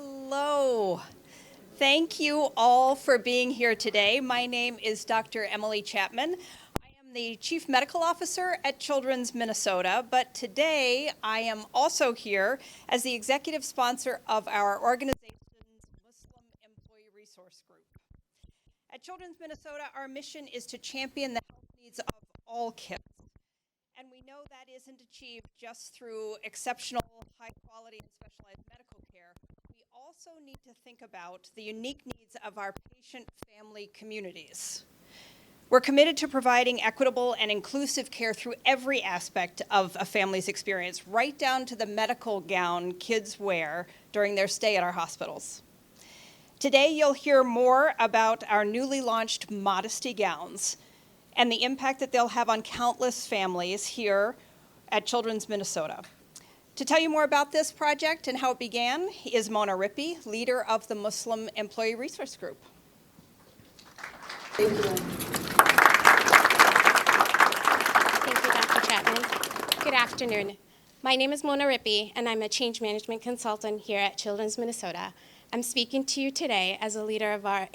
Hello. Thank you all for being here today. My name is Dr. Emily Chapman. I am the Chief Medical Officer at Children's Minnesota, but today I am also here as the executive sponsor of our organization's Muslim Employee Resource Group. At Children's Minnesota, our mission is to champion the health needs of all kids. And we know that isn't achieved just through exceptional, high quality, and specialized medical care. We also need to think about the unique needs of our patient-family communities. We're committed to providing equitable and inclusive care through every aspect of a family's experience, right down to the medical gown kids wear during their stay at our hospitals. Today, you'll hear more about our newly launched Modesty Gowns and the impact that they'll have on countless families here at Children's Minnesota. To tell you more about this project and how it began is Mona Rippey, leader of the Muslim Employee Resource Group. Thank you. Thank you, Dr. Chapman. Good afternoon. My name is Mona Rippey, and I'm a change management consultant here at Children's Minnesota. I'm speaking to you today as a leader of our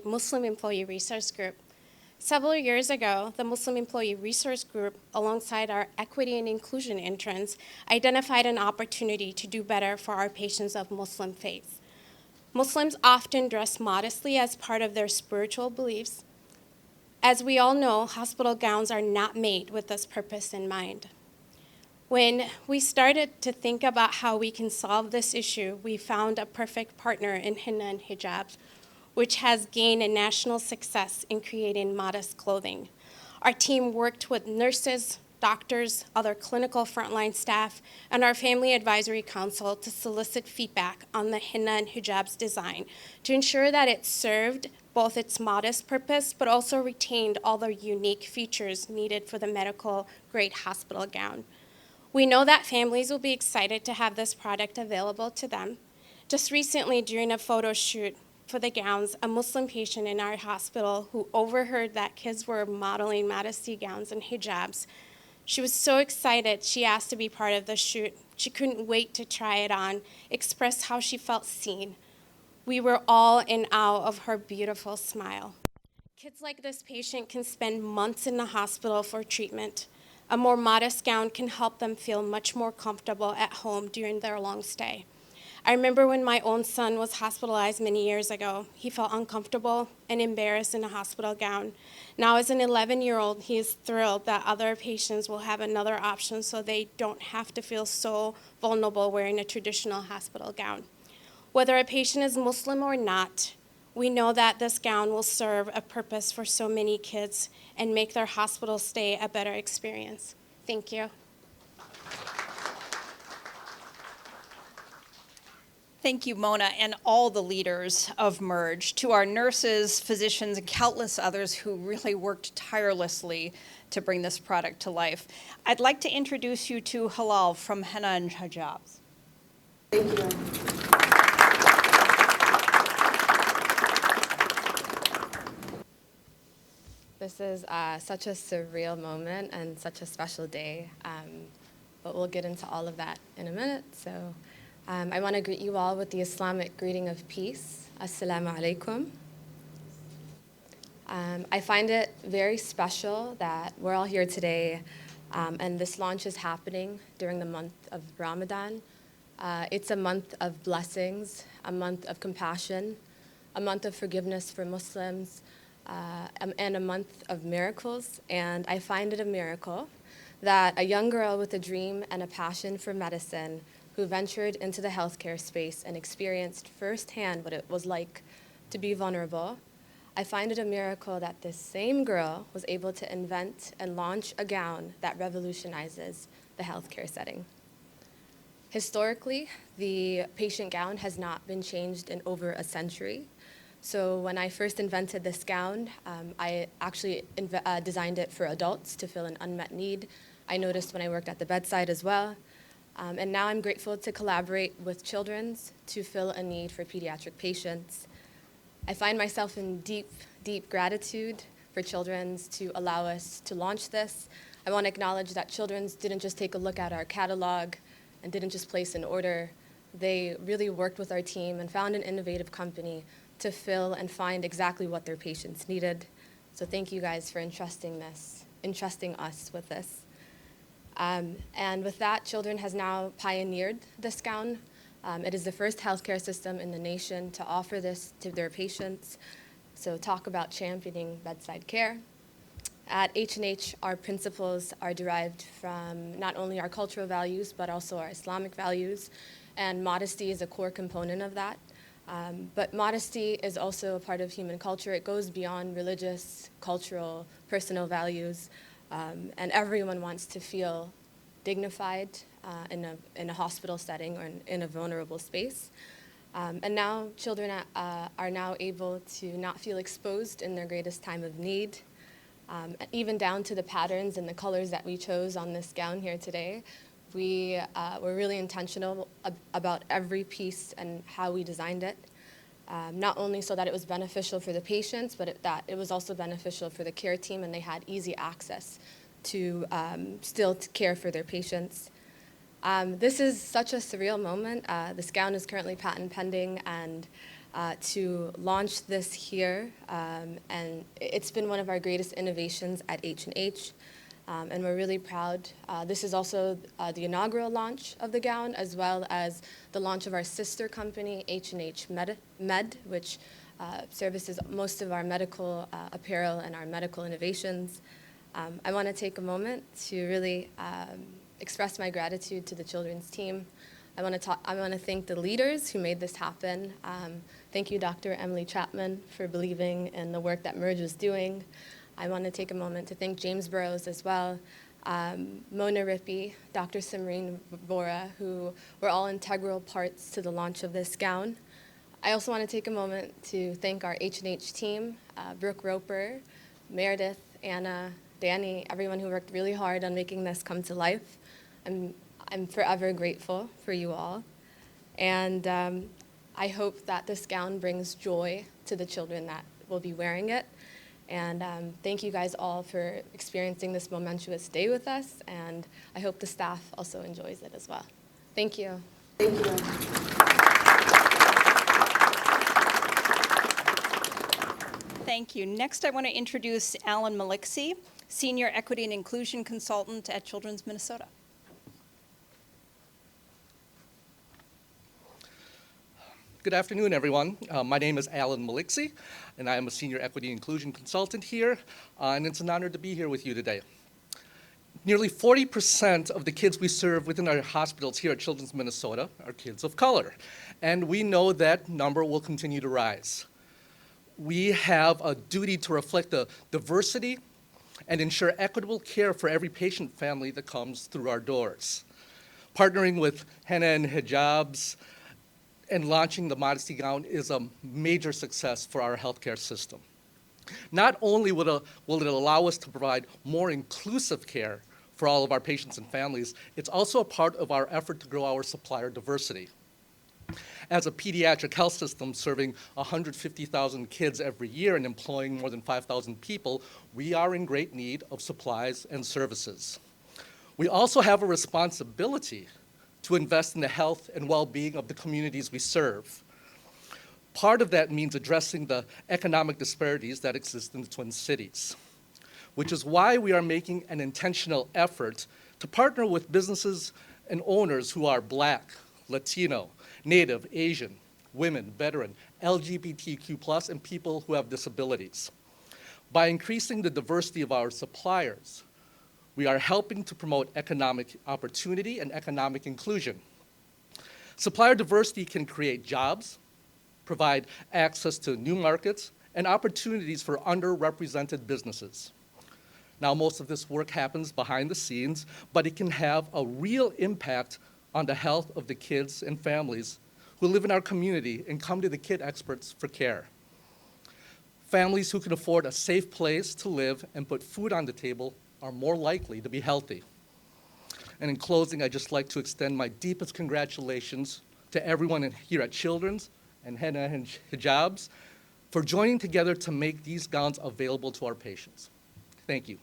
Muslim Employee Resource Group. Several years ago, the Muslim Employee Resource Group, alongside our equity and inclusion interns, identified an opportunity to do better for our patients of Muslim faith. Muslims often dress modestly as part of their spiritual beliefs. As we all know, hospital gowns are not made with this purpose in mind. When we started to think about how we can solve this issue, we found a perfect partner in henna and hijabs, which has gained a national success in creating modest clothing. Our team worked with nurses, doctors, other clinical frontline staff, and our Family Advisory Council to solicit feedback on the henna and hijab's design to ensure that it served both its modest purpose, but also retained all the unique features needed for the medical-grade hospital gown. We know that families will be excited to have this product available to them. Just recently, during a photo shoot for the gowns, a Muslim patient in our hospital who overheard that kids were modeling modesty gowns and hijabs, she was so excited she asked to be part of the shoot. She couldn't wait to try it on, express how she felt seen. We were all in awe of her beautiful smile. Kids like this patient can spend months in the hospital for treatment. A more modest gown can help them feel much more comfortable at home during their long stay. I remember when my own son was hospitalized many years ago. He felt uncomfortable and embarrassed in a hospital gown. Now, as an 11-year-old, he is thrilled that other patients will have another option so they don't have to feel so vulnerable wearing a traditional hospital gown. Whether a patient is Muslim or not, we know that this gown will serve a purpose for so many kids and make their hospital stay a better experience. Thank you. Thank you, Mona, and all the leaders of Merge, to our nurses, physicians, and countless others who really worked tirelessly to bring this product to life. I'd like to introduce you to Hilal from Henna and Hijabs. Thank you. This is such a surreal moment and such a special day, but we'll get into all of that in a minute. So I want to greet you all with the Islamic greeting of peace. Assalamu alaikum. I find it very special that we're all here today, and this launch is happening during the month of Ramadan. It's a month of blessings, a month of compassion, a month of forgiveness for Muslims, and a month of miracles. And I find it a miracle that a young girl with a dream and a passion for medicine who ventured into the healthcare space and experienced firsthand what it was like to be vulnerable, I find it a miracle that this same girl was able to invent and launch a gown that revolutionizes the healthcare setting. Historically, the patient gown has not been changed in over a century. So when I first invented this gown, I actually designed it for adults to fill an unmet need. I noticed when I worked at the bedside as well. And now I'm grateful to collaborate with Children's to fill a need for pediatric patients. I find myself in deep, deep gratitude for Children's to allow us to launch this. I want to acknowledge that Children's didn't just take a look at our catalog and didn't just place an order. they really worked with our team and found an innovative company to fill and find exactly what their patients needed. So thank you guys for entrusting us with this. And with that, Children has now pioneered this gown. It is the first healthcare system in the nation to offer this to their patients. So talk about championing bedside care. At H&H, our principles are derived from not only our cultural values, but also our Islamic values, and modesty is a core component of that. But modesty is also a part of human culture. It goes beyond religious, cultural, personal values, and everyone wants to feel dignified in a hospital setting or in a vulnerable space. And now children are now able to not feel exposed in their greatest time of need, even down to the patterns and the colors that we chose on this gown here today. We were really intentional about every piece and how we designed it, not only so that it was beneficial for the patients, but that it was also beneficial for the care team, and they had easy access to still to care for their patients. This is such a surreal moment. This gown is currently patent pending, and to launch this here, and it's been one of our greatest innovations at H&H. And we're really proud. This is also the inaugural launch of the gown, as well as the launch of our sister company, H&H Med, which services most of our medical apparel and our medical innovations. I want to take a moment to really express my gratitude to the children's team. I want to thank the leaders who made this happen. Thank you, Dr. Emily Chapman, for believing in the work that Merge was doing. I want to take a moment to thank James Burrows as well, Mona Rippey, Dr. Simreen Bora, who were all integral parts to the launch of this gown. I also want to take a moment to thank our H&H team, Brooke Roper, Meredith, Anna, Danny, everyone who worked really hard on making this come to life. I'm forever grateful for you all. And I hope that this gown brings joy to the children that will be wearing it. And thank you guys all for experiencing this momentous day with us, and I hope the staff also enjoys it as well. Thank you. Thank you. Thank you. Next, I want to introduce Alan Maliksi, Senior Equity and Inclusion Consultant at Children's Minnesota. Good afternoon, everyone. My name is Alan Maliksi, and I am a Senior Equity Inclusion Consultant here, and it's an honor to be here with you today. Nearly 40% of the kids we serve within our hospitals here at Children's Minnesota are kids of color, and we know that number will continue to rise. We have a duty to reflect the diversity and ensure equitable care for every patient family that comes through our doors. Partnering with henna and hijabs and launching the modesty gown is a major success for our healthcare system. Not only will it allow us to provide more inclusive care for all of our patients and families, it's also a part of our effort to grow our supplier diversity. As a pediatric health system serving 150,000 kids every year and employing more than 5,000 people, we are in great need of supplies and services. We also have a responsibility to invest in the health and well-being of the communities we serve. Part of that means addressing the economic disparities that exist in the Twin Cities, which is why we are making an intentional effort to partner with businesses and owners who are Black, Latino, Native, Asian, women, veteran, LGBTQ+, and people who have disabilities. By increasing the diversity of our suppliers, we are helping to promote economic opportunity and economic inclusion. Supplier diversity can create jobs, provide access to new markets, and opportunities for underrepresented businesses. Now, most of this work happens behind the scenes, but it can have a real impact on the health of the kids and families who live in our community and come to the kid experts for care. Families who can afford a safe place to live and put food on the table are more likely to be healthy. And in closing, I'd just like to extend my deepest congratulations to everyone here at Children's and henna and hijabs for joining together to make these gowns available to our patients. Thank you.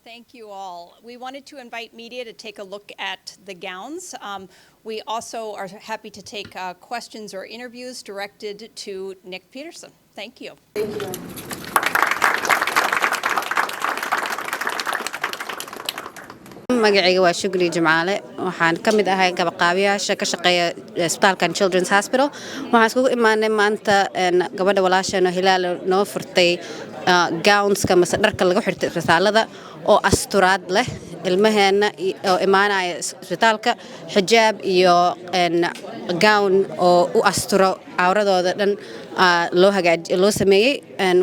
Thank you all. We wanted to invite media to take a look at the gowns. We also are happy to take questions or interviews directed to Nick Peterson. Thank you. magacayga waa Shukri Jamaale waxaan ka mid ahay gabaqaabiyaasha ka shaqeeya Isbitaalka Children's Hospital waxaan isku imaanay maanta gabadha walaasheena Hilal noo furtay gowns ka dharka lagu xirtay risaalada oo asturaad leh ilmaheena oo imaanaya isbitaalka xijaab iyo gown oo u asturo awradooda dhan loo sameeyay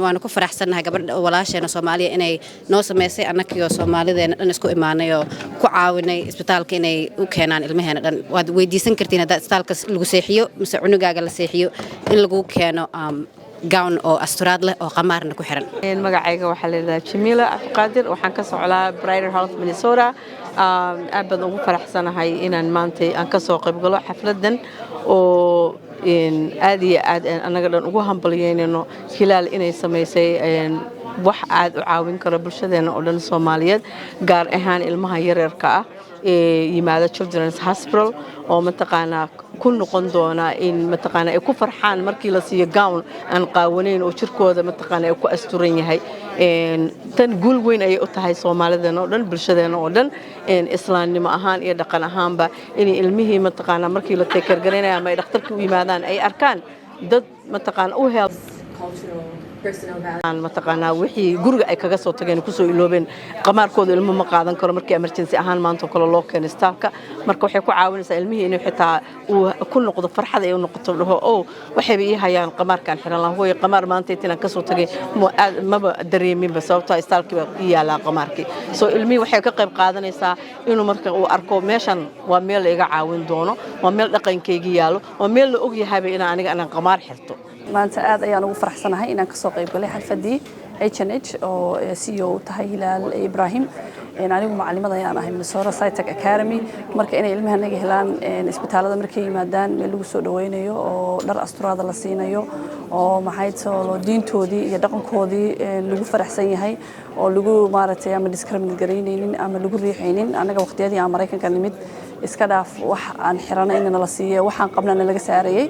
waan ku faraxsanahay gabadha walaasheena Soomaaliya inay noo sameysay annakiyo Soomaalideena dhan isku imaanay oo ku caawinay isbitaalka inay u keenaan ilmaheena dhan waad weydiisan kartiin haddii isbitaalka lagu seexiyo mise cunugaaga la seexiyo in lagu keeno gown oo asturaad leh oo qamaarna ku xiran magacayga waxa la yiraahdaa Jamila Abqaadir waxaan ka socdaa Brighter Health Minnesota aad baan ugu faraxsanahay inaan maanta aan ka soo qayb galo xafladan oo aad iyo aad anaga dhan ugu hambalyeynayno Hilal inay sameysay wax aad u caawin karo bulshadeena oo dhan Soomaaliyeed gaar ahaan ilmaha yaryarka ah yimaada Children's Hospital oo mataqaanaa ku noqon doona in mataqaanaa ay ku farxaan markii la siiyo gown aan qaawanayn oo jirkooda mataqaanaa ay ku asturan yahay tan guul weyn ay u tahay Soomaalideena oo dhan bulshadeena oo dhan islaamnimo ahaan iyo dhaqan ahaanba in ilmihii mataqaanaa markii la teekargareynaya ama ay dhakhtarka u yimaadaan ay arkaan dad mataqaanaa u health mataqaanaa wixii guriga ay kaga soo tageen ku soo iloobeen qamaarkooda ilmo ma qaadan karo markii emergency ahaan maanta kale loo keenay staafka marka waxay ku caawinaysaa ilmihii inuu xitaa uu ku noqdo farxad ay u noqoto dhaho oo waxay ii hayaan qamaarkan xiran lahaa way qamaar maanta intaan ka soo tagay maba dareeminba sababtoo istaalkii baa yaala qamaarkii soo ilmihii waxay ka qayb qaadanaysaa inuu marka uu arko meeshan waa meel iga caawin doono waa meel dhaqankayga yaalo waa meel la og yahay in aniga aan qamaar xirto maanta aad ayaan ugu faraxsanahay inaan ka soo qayb galay xalfadii H&H oo CEO tahay Hilal Ibrahim anigu macallimada ayaan ahay Minnesota Scientific Academy marka inay ilmahanaga helaan isbitaalada markay yimaadaan meel lagu soo dhaweynayo oo dhar asturaada la siinayo oo maxay tahay diintoodii iyo dhaqankoodii lagu faraxsan yahay oo lagu maaragtay ama discriminate gareynaynin ama lagu riixaynin anaga waqtiyadii aan Mareykanka nimid iska dhaaf wax aan xirana in la siiyo waxaan qabnana laga saarayay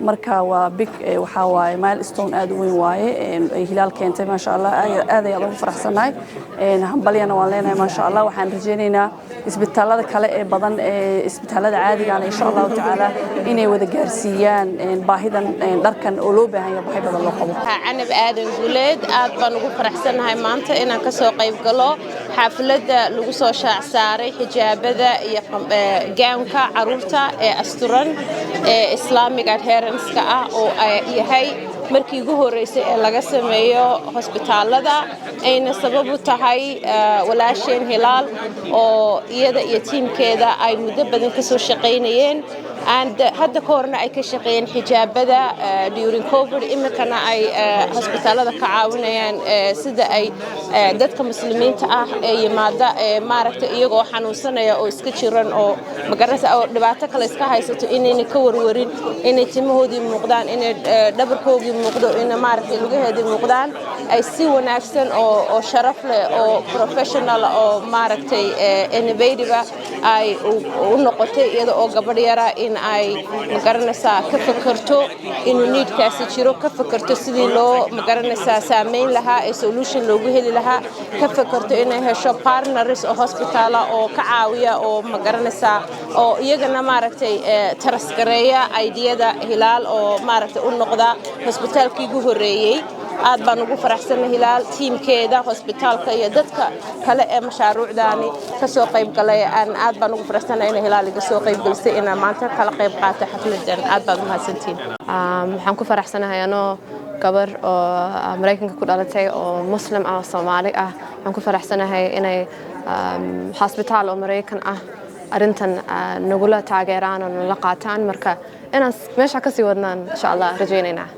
marka waa big waxa waaye milestone aad u weyn waaye ay Hilal keentay ma sha Allah aad ay ugu faraxsanahay hambaliyana waan leenahay ma sha Allah waxaan rajaynaynaa isbitaalada kale ee badan ee isbitaalada caadiga ah insha Allah taala inay wada gaarsiiyaan baahidan dharkan oo loo baahan yahay baahi badan loo qabo anab aadan guleed aad baan ugu faraxsanahay maanta inaan ka soo qayb galo xafladda lagu soo shaac saaray xijaabada iyo gaanka caruurta ee asturan ee Islamic adherence-ka ah oo yahay markii ugu horeysay ee laga sameeyo hospitaalada ayna sabab u tahay walaasheen Hilal oo iyada iyo tiimkeeda ay muddo badan ka soo shaqeynayeen hadda koorna ay ka shaqeeyeen xijaabada during covid imikana ay hospitaalada ka caawinayaan sida ay dadka muslimiinta ah ee yimaada maaragtay iyagoo xanuunsanaya oo iska jiran oo magarasa oo dhibaato kale iska haysato inay ka warwarin inay timahoodii muuqdaan inay dhabarkoodii muuqdo inay maaragtay lugaheedii muuqdaan ay si wanaagsan oo sharaf leh oo professional oo maaragtay innovative ay u noqotay iyada oo gabadh yara in ay magaranaysaa ka fakarto inuu needkaasi jiro ka fakarto sidii loo magaranaysaa saameyn lahaa ee solution loogu heli lahaa ka fakarto inay hesho partners oo hospitala oo ka caawiya oo magaranaysaa oo iyagana maaragtay tarasgareeya ideyada Hilal oo maaragtay u noqda hospitaalkii ugu horeeyay aad baan ugu faraxsanahay Hilal tiimkeeda hospitaalka iyo dadka kale ee mashruucdaani ka soo qayb galay aad baan ugu faraxsanahay in Hilal iga soo qayb galsay in maanta kala qayb qaato xafladan aad baan u mahadsantiin waxaan ku faraxsanahay anoo gabar oo Mareykanka ku dhalatay oo muslim ah Soomaali ah waxaan ku faraxsanahay inay hospitaal oo Mareykan ah arintan nagula taageeraan oo nala qaataan marka inaan meesha ka sii wadnaan insha Allah rajaynaynaa